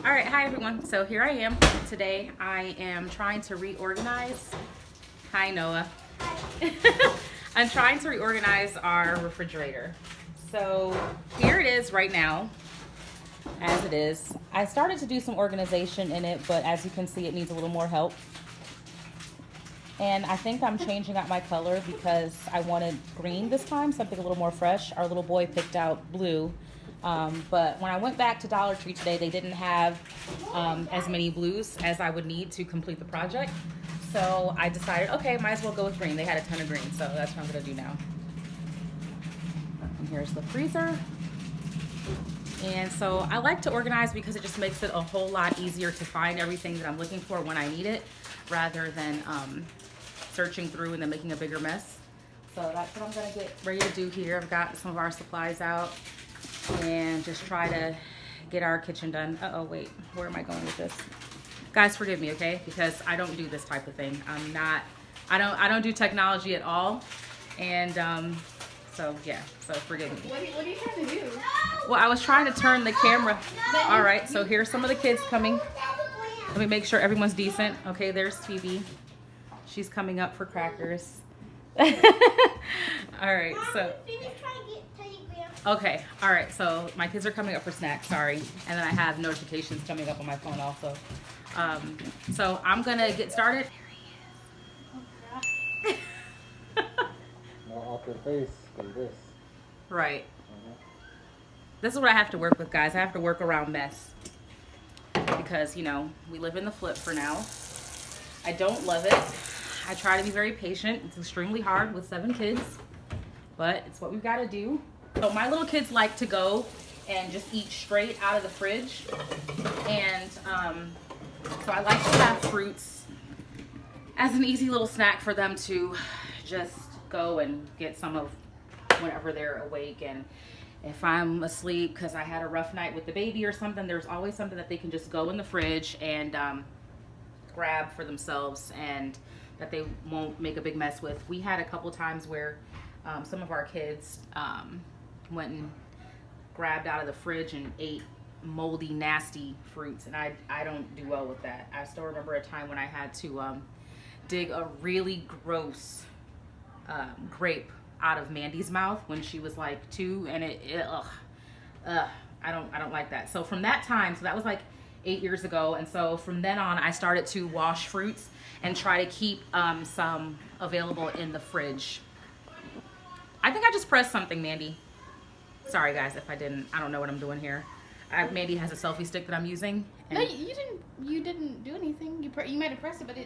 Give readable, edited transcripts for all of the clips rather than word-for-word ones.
All right, hi everyone. So here I am. Today I am trying to reorganize. Hi Noah. I'm trying to reorganize our refrigerator. So here it is right now, as it is. I started to do some organization in it, but as you can see, it needs a little more help. And I think I'm changing out my color because I wanted green this time, something a little more fresh. Our little boy picked out blue. But when I went back to Dollar Tree today, they didn't have as many blues as I would need to complete the project. So I decided, okay, might as well go with green. They had a ton of green, so that's what I'm gonna do now. And here's the freezer. And so I like to organize because it just makes it a whole lot easier to find everything that I'm looking for when I need it, rather than searching through and then making a bigger mess. So that's what I'm gonna get ready to do here. I've got some of our supplies out and just try to get our kitchen done. Uh-oh, wait, where am I going with this? Guys, forgive me, okay? Because I don't do this type of thing. I don't do technology at all. And so yeah, so forgive me. What are you trying to do? Well, I was trying to turn the camera. All right, so here's some of the kids coming. Let me make sure everyone's decent. Okay, there's Phoebe. She's coming up for crackers. All right, so. Okay, all right, so my kids are coming up for snacks, sorry. And then I have notifications coming up on my phone also. So I'm gonna get started. More off your face than this. Right. This is what I have to work with, guys. I have to work around mess. Because, you know, we live in the flip for now. I don't love it. I try to be very patient. It's extremely hard with 7 kids, but it's what we've got to do. So my little kids like to go and just eat straight out of the fridge. And so I like to have fruits as an easy little snack for them to just go and get some of whenever they're awake. And if I'm asleep because I had a rough night with the baby or something, there's always something that they can just go in the fridge and grab for themselves and that they won't make a big mess with. We had a couple times where some of our kids went and grabbed out of the fridge and ate moldy, nasty fruits, and I don't do well with that. I still remember a time when I had to dig a really gross grape out of Mandy's mouth when she was like 2, and I don't like that. So from that time, so that was like 8 years ago, and so from then on I started to wash fruits and try to keep some available in the fridge. I think I just pressed something, Mandy. Sorry guys if I didn't. I don't know what I'm doing here. Mandy has a selfie stick that I'm using. No, you didn't do anything. You might have pressed it, but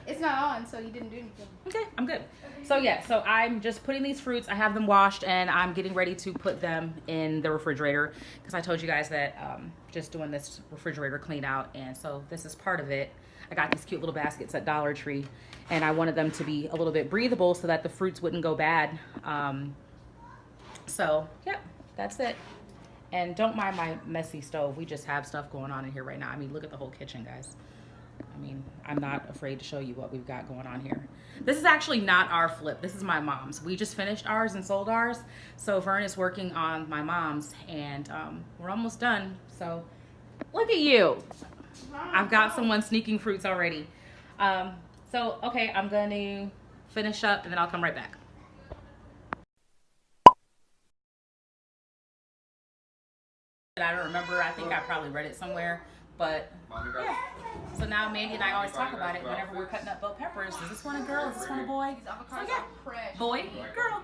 it's not on, so you didn't do anything. Okay, I'm good. So yeah, so I'm just putting these fruits. I have them washed and I'm getting ready to put them in the refrigerator because I told you guys that just doing this refrigerator clean out, and so this is part of it. I got these cute little baskets at Dollar Tree and I wanted them to be a little bit breathable so that the fruits wouldn't go bad. So yeah, that's it. And don't mind my messy stove. We just have stuff going on in here right now. I mean, look at the whole kitchen, guys. I mean, I'm not afraid to show you what we've got going on here. This is actually not our flip. This is my mom's. We just finished ours and sold ours. So Vern is working on my mom's, and we're almost done. So look at you. I've got someone sneaking fruits already. So, okay, I'm going to finish up, and then I'll come right back. I don't remember. I think I probably read it somewhere, but yeah. So now Mandy and I always talk about it whenever we're cutting up bell peppers. Is this one a girl? Is this one a boy? So yeah, boy, girl.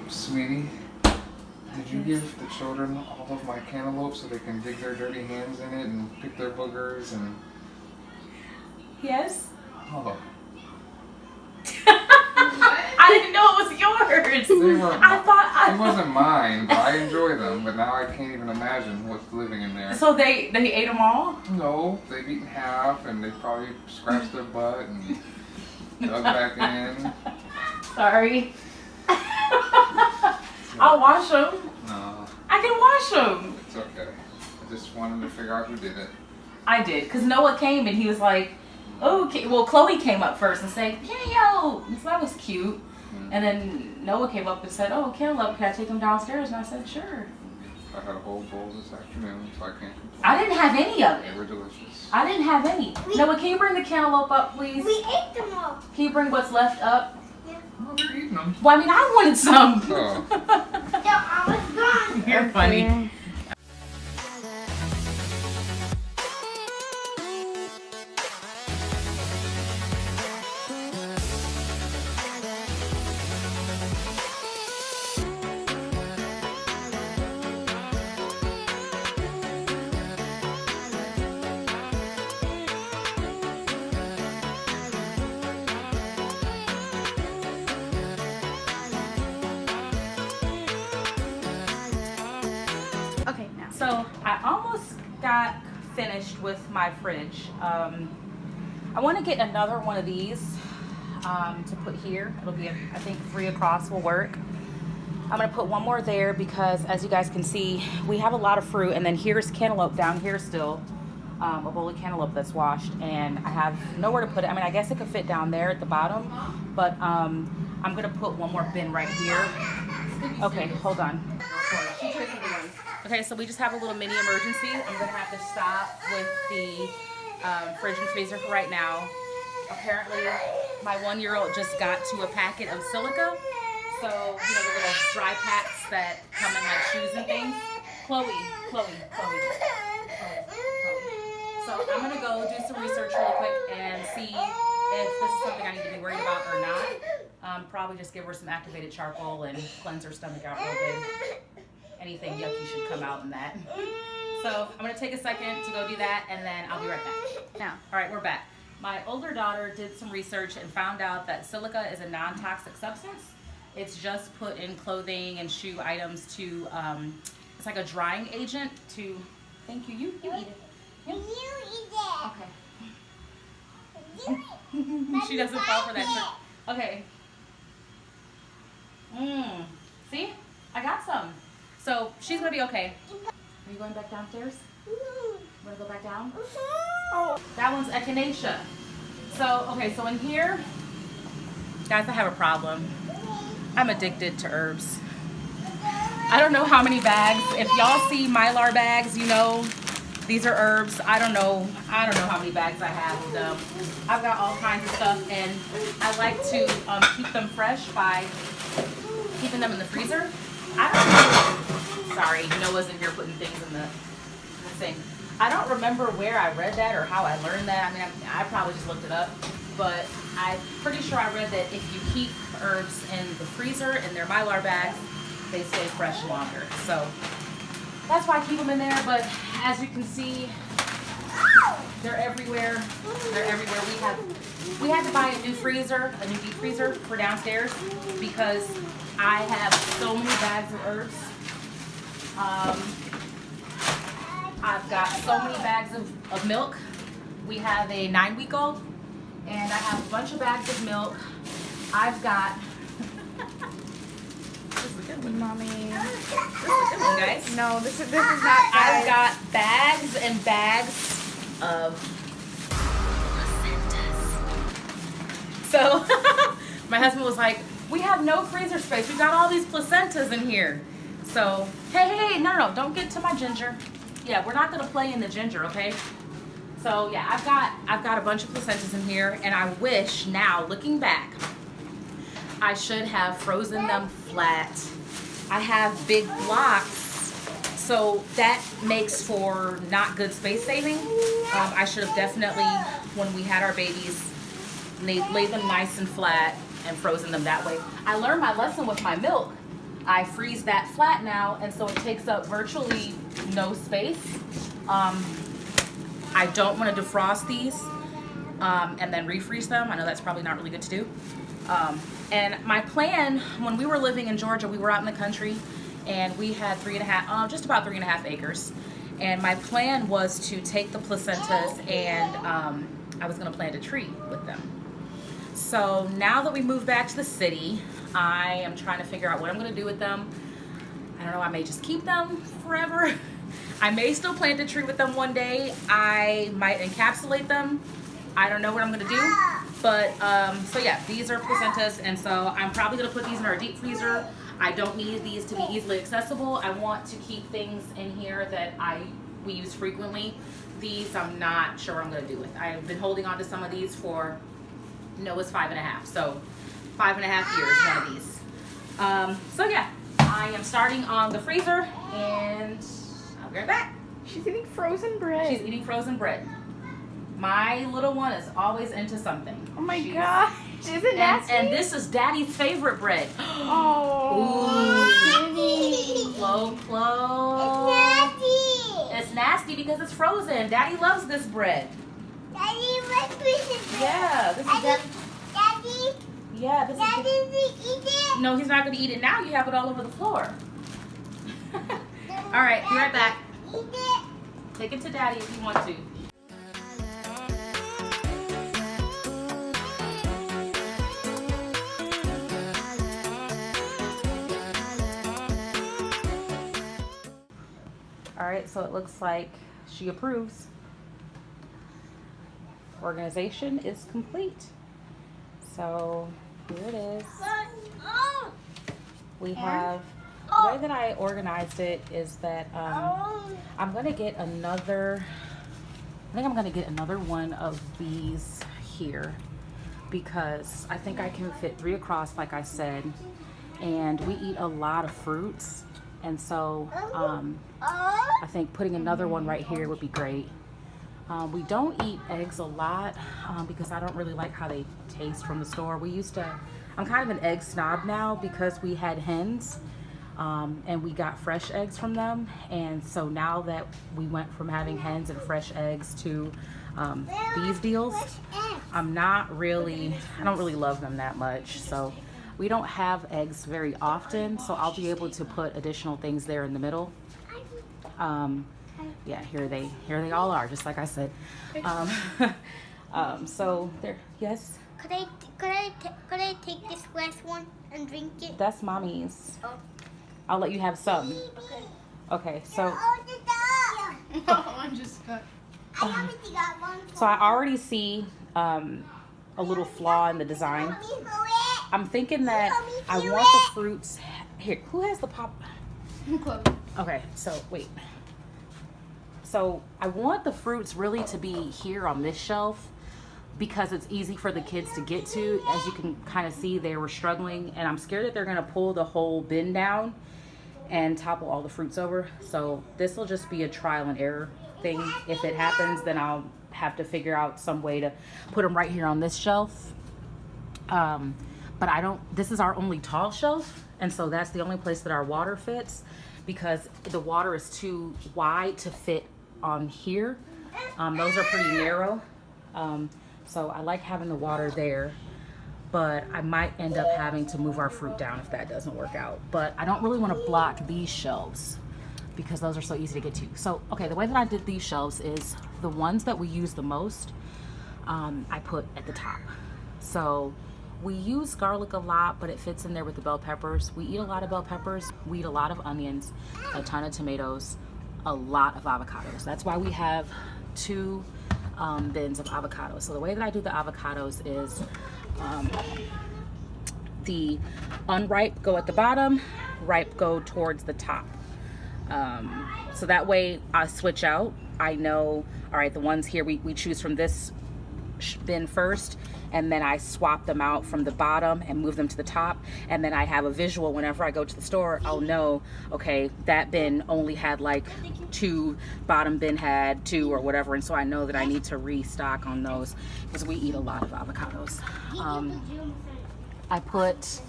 Sweetie, Did you give the children all of my cantaloupe so they can dig their dirty hands in it and pick their boogers and... Yes. Oh. I didn't know it was yours. They weren't, I thought it wasn't mine, but I enjoy them. But now I can't even imagine what's living in there. So they ate them all? No, they've eaten half and they probably scratched their butt and dug back in. Sorry. I'll wash them. No, I can wash them. it's okay. I just wanted to figure out who did it. I did, because Noah came and he was like, oh, okay. Well, Chloe came up first and said, yo. So that was cute. And then Noah came up and said, oh, Caleb, can I take him downstairs? And I said, sure. I had a whole bowl this afternoon, so I can't complain. I didn't have any of They it. were delicious. I didn't have any. Noah, can you bring the cantaloupe up, please? We ate them all. Can you bring what's left up? Oh, they're eating them. Well, I mean, I wanted some. Oh. So I was gone. You're funny. Okay, now. So I almost got finished with my fridge. I want to get another one of these to put here. It'll be, I think, 3 across will work. I'm going to put one more there because, as you guys can see, we have a lot of fruit. And then here's cantaloupe down here still, a bowl of cantaloupe that's washed. And I have nowhere to put it. I mean, I guess it could fit down there at the bottom. But I'm going to put one more bin right here. Okay, hold on. Okay, so we just have a little mini emergency. I'm gonna have to stop with the fridge and freezer for right now. Apparently, my 1-year-old just got to a packet of silica. So, you know, the little dry packs that come in like shoes and things. Chloe. So I'm gonna go do some research really quick and see if this is something I need to be worried about or not. Probably just give her some activated charcoal and cleanse her stomach out real good. Anything yucky should come out in that. So I'm gonna take a second to go do that and then I'll be right back. Now. All right, we're back. My older daughter did some research and found out that silica is a non-toxic substance. It's just put in clothing and shoe items to, it's like a drying agent to, thank you, you eat it. You eat it. Okay. She doesn't fall for that trick. Okay. See? I got some. So she's gonna be okay. Are you going back downstairs? Wanna go back down? Oh, that one's echinacea. So, okay, so in here, guys, I have a problem. I'm addicted to herbs. I don't know how many bags. If y'all see Mylar bags, you know these are herbs. I don't know how many bags I have of them. I've got all kinds of stuff, and I like to keep them fresh by keeping them in the freezer. I don't know. Sorry, Noah's in here putting things in the thing. I don't remember where I read that or how I learned that. I mean, I probably just looked it up, but I'm pretty sure I read that if you keep herbs in the freezer in their Mylar bags, they stay fresh longer. So that's why I keep them in there. But as you can see, they're everywhere. They're everywhere. We had to buy a new freezer, a new deep freezer for downstairs because I have so many bags of herbs. I've got so many bags of milk. We have a 9-week-old, and I have a bunch of bags of milk. I've got. This is a good one, Mommy. This is a good one, guys. No, this is not I've got bags and bags of placentas. So my husband was like, we have no freezer space. We got all these placentas in here. So, hey, no, don't get to my ginger. Yeah, we're not gonna play in the ginger, okay? So yeah, I've got a bunch of placentas in here, and I wish now, looking back, I should have frozen them flat. I have big blocks, so that makes for not good space saving. I should have definitely, when we had our babies, laid them nice and flat and frozen them that way. I learned my lesson with my milk. I freeze that flat now, and so it takes up virtually no space. I don't want to defrost these and then refreeze them. I know that's probably not really good to do. And my plan, when we were living in Georgia, we were out in the country, and we had just about 3.5 acres. And my plan was to take the placentas and I was going to plant a tree with them. So now that we moved back to the city, I am trying to figure out what I'm going to do with them. I don't know, I may just keep them forever. I may still plant a tree with them one day. I might encapsulate them. I don't know what I'm going to do. But, so yeah, these are placentas, and so I'm probably going to put these in our deep freezer. I don't need these to be easily accessible. I want to keep things in here that we use frequently. These I'm not sure what I'm going to do with. I've been holding on to some of these for, Noah's 5.5, so 5.5 years, one of these. So yeah, I am starting on the freezer, and I'll be right back. She's eating frozen bread. She's eating frozen bread. My little one is always into something. Oh my gosh. Is it nasty? And this is Daddy's favorite bread. Oh, Kitty. Chloe. It's nasty because it's frozen. Daddy loves this bread. Daddy, what's frozen bread? Yeah, this is Daddy. Daddy, Yeah, this Daddy, is. eat it. No, he's not going to eat it now. You have it all over the floor. All right, be right back. Eat it. Take it to Daddy if you want to. All right, so it looks like she approves. Organization is complete. So here it is. Oh. We have, the way that I organized it is that I'm gonna get another, I think I'm gonna get another one of these here, because I think I can fit 3 across, like I said, and we eat a lot of fruits, and so I think putting another one right here would be great. We don't eat eggs a lot because I don't really like how they taste from the store. I'm kind of an egg snob now because we had hens and we got fresh eggs from them, and so now that we went from having hens and fresh eggs to these deals, I don't really love them that much. So we don't have eggs very often, so I'll be able to put additional things there in the middle. Yeah, here they all are, just like I said. So there, yes. Could I take this last one and drink it? That's mommy's. Oh. I'll let you have some. Okay, so I'm just got. I haven't got one. so I already see a little flaw in the design. I'm thinking that I want the fruits here. Who has the pop? Chloe. Okay, so wait. So I want the fruits really to be here on this shelf because it's easy for the kids to get to. As you can kind of see, they were struggling, and I'm scared that they're gonna pull the whole bin down and topple all the fruits over. So this will just be a trial and error thing. If it happens, then I'll have to figure out some way to put them right here on this shelf. But this is our only tall shelf, and so that's the only place that our water fits because the water is too wide to fit on here. Those are pretty narrow. So I like having the water there, but I might end up having to move our fruit down if that doesn't work out. But I don't really want to block these shelves because those are so easy to get to. So, okay, the way that I did these shelves is the ones that we use the most, I put at the top. So we use garlic a lot, but it fits in there with the bell peppers. We eat a lot of bell peppers. We eat a lot of onions, a ton of tomatoes, a lot of avocados. That's why we have 2 bins of avocados. So the way that I do the avocados is the unripe go at the bottom, ripe go towards the top. So that way I switch out. I know, all right, the ones here we choose from this bin first, and then I swap them out from the bottom and move them to the top, and then I have a visual whenever I go to the store. I'll know, okay, that bin only had like 2, bottom bin had 2 or whatever, and so I know that I need to restock on those because we eat a lot of avocados. I put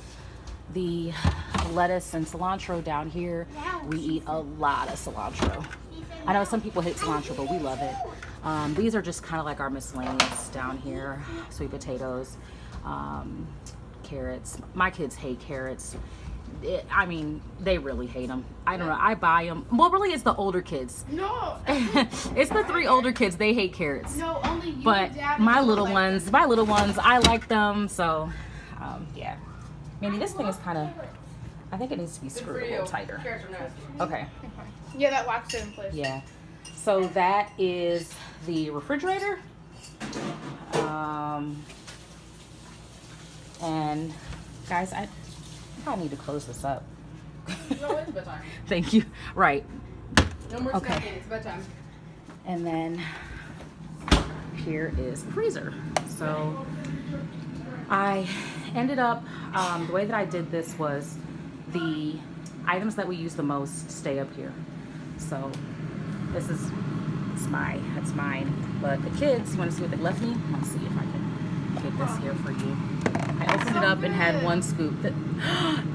the lettuce and cilantro down here. We eat a lot of cilantro. I know some people hate cilantro, but we love it. These are just kind of like our miscellaneous down here. Sweet potatoes, carrots. My kids hate carrots. I mean, they really hate them. I don't know. I buy them. Well, really, it's the older kids. No. It's the 3 older kids. They hate carrots. No, only you, But Dad, my and little like ones, I like them. So, yeah. Maybe this thing is kind of. I think it needs to be screwed a little tighter. Okay. Yeah, that locks it in place. Yeah. So that is the refrigerator. And guys, I need to close this up. No, it's bedtime. Thank you. Right. No more Okay. snacking. It's bedtime. And then here is the freezer. So I ended up, the way that I did this was the items that we use the most stay up here. So this is, that's mine. But the kids, you want to see what they left me? Let's see if I can get this here for you. I opened it up and had one scoop.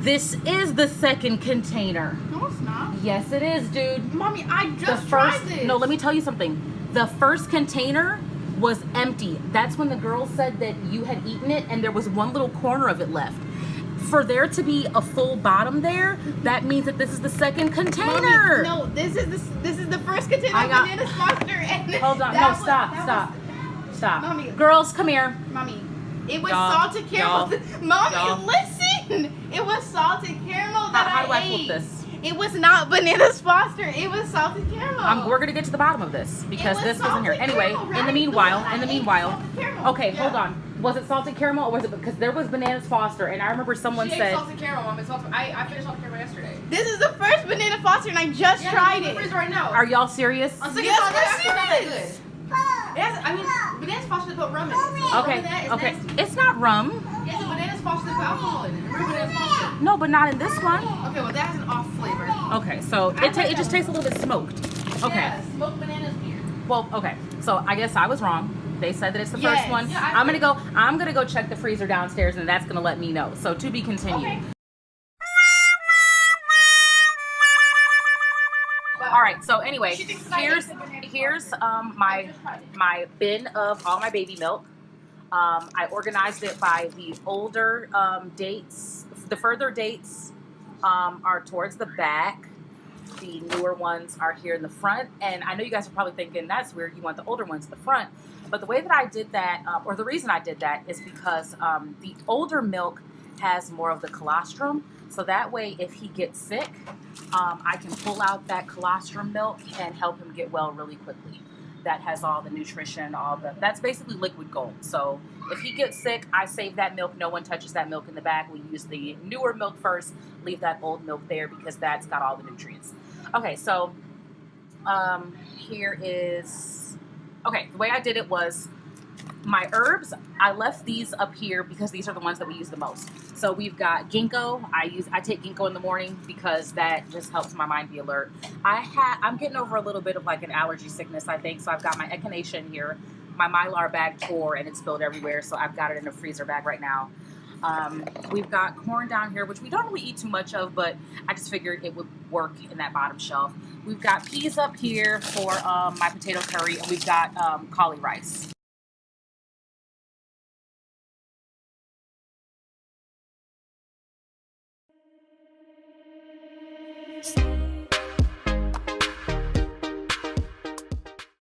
This is the second container. No, it's not. Yes, it is, dude. Mommy, I The just first, tried this. no, let me tell you something. The first container was empty. That's when the girl said that you had eaten it and there was one little corner of it left. For there to be a full bottom there, that means that this is the second container. Mommy, no, this is the first container I got- Bananas Foster. And Hold on, that no, was- stop, that stop, was- stop. Mommy. Girls, come here. Mommy, it was Y'all, salted caramel. y'all, Mommy, y'all. listen. It was salted caramel that How do I ate. flip this? It was not Bananas Foster. It was salted caramel. We're gonna get to the bottom of this because was this was in here. salted Anyway, caramel, in right? the The meanwhile, one in the I ate meanwhile, salted caramel. okay, Yeah. hold on. Was it salted caramel or was it because there was Bananas Foster and I remember someone said. caramel, Mom. I finished salted caramel yesterday. This is the first Banana Foster, and I just tried it. right now. Are y'all serious? On second Yes, thought, we're that's not that serious. good. Yes, I mean, Bananas Foster put rum in it. Okay, That is okay. nasty. It's not rum. Yes, Bananas Foster put alcohol in it. Remember Bananas Foster? No, but not in this one. Okay, well that has an off flavor. Okay, so it just tastes a little bit smoked. Okay. Yeah, smoked bananas beer. Well, okay. So I guess I was wrong. They said that it's the Yes. first one. Yeah, I'm gonna go check the freezer downstairs and that's gonna let me know. So to be continued. Okay. All right. So anyway, She thinks I here's hate the banana here's my bin of all my baby milk. I organized it by the older dates. The further dates are towards the back. The newer ones are here in the front. And I know you guys are probably thinking that's weird. You want the older ones in the front. But the way that I did that, or the reason I did that, is because the older milk has more of the colostrum. So that way, if he gets sick, I can pull out that colostrum milk and help him get well really quickly. That has all the nutrition, that's basically liquid gold. So if he gets sick, I save that milk. No one touches that milk in the back. We use the newer milk first, leave that old milk there because that's got all the nutrients. Okay, so here is, okay, the way I did it was my herbs, I left these up here because these are the ones that we use the most. So we've got ginkgo. I take ginkgo in the morning because that just helps my mind be alert. I'm getting over a little bit of like an allergy sickness, I think. So I've got my echinacea in here. My Mylar bag tore and it's spilled everywhere. So I've got it in a freezer bag right now. We've got corn down here, which we don't really eat too much of, but I just figured it would work in that bottom shelf. We've got peas up here for my potato curry, and we've got cauli rice.